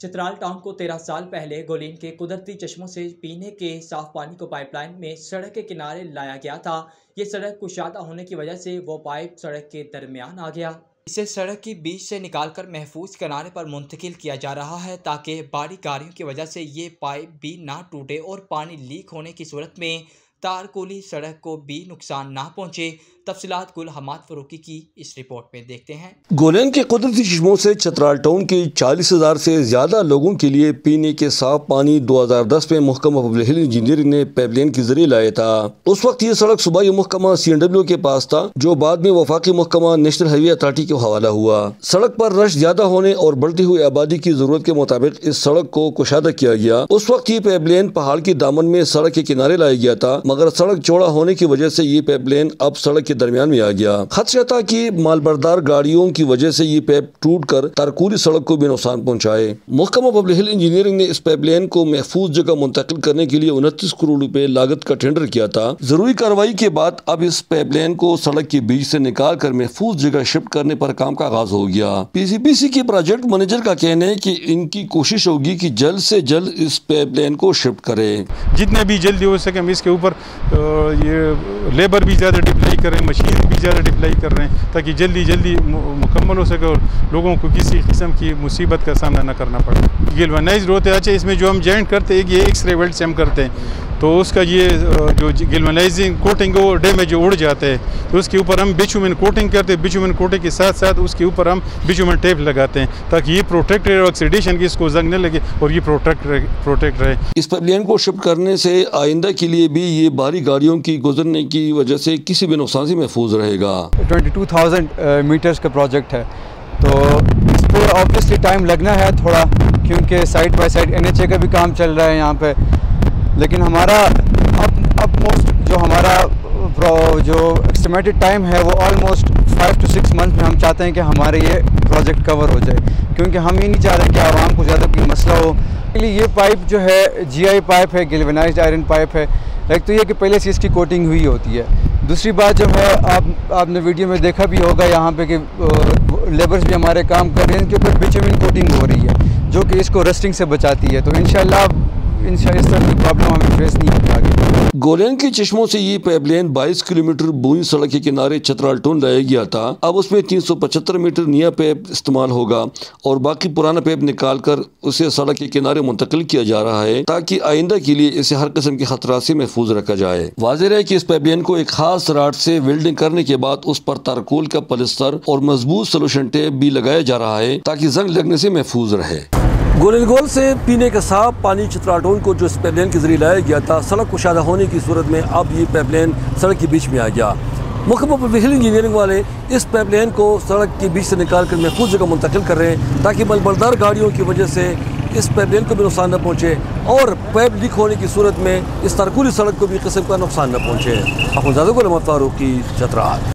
Chitral town کو 13 سال پہلے گولین کے قدرتی چشموں سے پینے کے صاف پانی کو پائپ لائن میں سڑک کے کنارے لایا گیا تھا۔ یہ سڑک کشادہ ہونے کی وجہ سے وہ پائپ سڑک کے درمیان آ گیا۔ اسے سڑک کی بیچ سے نکال کر محفوظ کنارے پر منتقل کیا جا رہا ہے تاکہ بڑی گاڑیوں کی وجہ سے یہ پائپ بھی نہ ٹوٹے اور پانی لیک ہونے کی صورت میں تارکولی سڑک کو بھی نقصان نہ پہنچے۔ تفصیلات گل حماد فروخی کی اس رپورٹ میں دیکھتے ہیں۔ گولین کے قدرتی چشموں سے چترال ٹاؤن کے 40,000 سے زیادہ لوگوں کے لیے پینے کے صاف پانی 2010 میں محکمہ پبلک ہیلتھ انجینئرنگ نے پائپ لائن کے ذریعے لایا تھا۔ اس وقت یہ سڑک صوبائی محکمہ CNW کے پاس تھا جو بعد میں وفاقی محکمہ نیشنل ہائی وے اتھارٹی کے حوالہ ہوا۔ سڑک پر رش زیادہ ہونے اور بڑھتی ہوئی آبادی کی ضرورت کے مطابق اس سڑک کو کشادہ کیا گیا۔ اس وقت یہ پائپ لائن پہاڑ کے دامن میں سڑک کے کنارے لایا گیا تھا، مگر سڑک چوڑا ہونے کی وجہ سے یہ پائپ لائن اب سڑک کے درمیان میں آ گیا۔ خدشہ تھا کہ مالبردار گاڑیوں کی وجہ سے یہ پائپ ٹوٹ کر تارکولی سڑک کو بھی نقصان پہنچائے۔ محکمہ پبلک ہیلتھ انجینئرنگ نے اس پائپ لائن کو محفوظ جگہ منتقل کرنے کے لیے 29 کروڑ روپے لاگت کا ٹینڈر کیا تھا۔ ضروری کارروائی کے بعد اب اس پائپ لائن کو سڑک کے بیچ سے نکال کر محفوظ جگہ شفٹ کرنے پر کام کا آغاز ہو گیا۔ PCPC کے پروجیکٹ مینیجر کا کہنا ہے کہ ان کی کوشش ہوگی کہ جلد سے جلد اس پائپ لائن کو شفٹ کرے۔ جتنے بھی جلدی ہو سکے ہم اس کے اوپر یہ لیبر بھی زیادہ ڈپلائی کر رہے ہیں، مشین بھی زیادہ ڈپلائی کر رہے ہیں تاکہ جلدی مکمل ہو سکے اور لوگوں کو کسی قسم کی مصیبت کا سامنا نہ کرنا پڑے۔ گلوانائزڈ ہوتے ہیں، اس میں جو ہم جوائنٹ کرتے ہیں یہ ایکس رے ویلڈ سے ہم کرتے ہیں تو اس کا یہ جو گلوانائزنگ کوٹنگ وہ ڈیمیج اڑ جاتا ہے تو اس کے اوپر ہم بیچومن کوٹنگ کرتے ہیں۔ بیچومن کوٹنگ کے ساتھ ساتھ اس کے اوپر ہم بیچومن ٹیپ لگاتے ہیں تاکہ یہ پروٹیکٹ رہے اور آکسیڈیشن کی اس کو زنگ نہ لگے اور یہ پروٹیکٹ رہے۔ اس پائپ لائن کو شفٹ کرنے سے آئندہ کے لیے بھی یہ بھاری گاڑیوں کی گزرنے کی وجہ سے کسی بھی نقصان سے محفوظ رہے گا۔ 22,000 میٹرز کا پروجیکٹ ہے تو اس پہ آبویسلی ٹائم لگنا ہے تھوڑا، کیونکہ سائڈ بائی سائڈ NHA کا بھی کام چل رہا ہے یہاں پہ، لیکن ہمارا اب موسٹ جو ہمارا جو ایسٹیمیٹڈ ٹائم ہے وہ آلموسٹ 5 to 6 منتھ میں ہم چاہتے ہیں کہ ہمارے یہ پروجیکٹ کور ہو جائے، کیونکہ ہم یہ نہیں چاہ رہے کہ عوام کو زیادہ کوئی مسئلہ ہو۔ یہ پائپ جو ہے GI پائپ ہے، گیلوینائزڈ آئرن پائپ ہے۔ ایک تو یہ کہ پہلے سے اس کی کوٹنگ ہوئی ہوتی ہے، دوسری بات جو ہے آپ نے ویڈیو میں دیکھا بھی ہوگا یہاں پہ کہ لیبرز بھی ہمارے کام کر رہے ہیں، ان کے اوپر بیچومن کوٹنگ ہو رہی ہے جو کہ اس کو رسٹنگ سے بچاتی ہے، تو انشاءاللہ اس طرح کی پرابلم ہمیں فیس نہیں ہوگی آگے۔ گولین کے چشموں سے یہ پائپ لائن 22 کلومیٹر بوئیں سڑک کے کنارے چترال ٹاؤن لایا گیا تھا۔ اب اس میں 375 میٹر نیا پائپ استعمال ہوگا اور باقی پرانا پائپ نکال کر اسے سڑک کے کنارے منتقل کیا جا رہا ہے تاکہ آئندہ کے لیے اسے ہر قسم کے خطرات سے محفوظ رکھا جائے۔ واضح ہے کہ اس پائپ لائن کو ایک خاص راڈ سے ویلڈنگ کرنے کے بعد اس پر تارکول کا پلستر اور مضبوط سلوشن ٹیپ بھی لگایا جا رہا ہے تاکہ زنگ لگنے سے محفوظ رہے۔ گولین گول سے پینے کا صاف پانی چترال ٹاؤن کو جو اس پائپ لائن کے ذریعے لایا گیا تھا، سڑک کشادہ ہونے کی صورت میں اب یہ پائپ لائن سڑک کے بیچ میں آ گیا۔ محکمہ پبلک ہیلتھ انجینئرنگ والے اس پائپ لائن کو سڑک کے بیچ سے نکال کر محفوظ جگہ منتقل کر رہے ہیں تاکہ مالبردار گاڑیوں کی وجہ سے اس پائپ لائن کو بھی نقصان نہ پہنچے اور پائپ لیک ہونے کی صورت میں اس تارکولی سڑک کو بھی قسم کا نقصان نہ پہنچے۔ گل حماد فروخی، چترال۔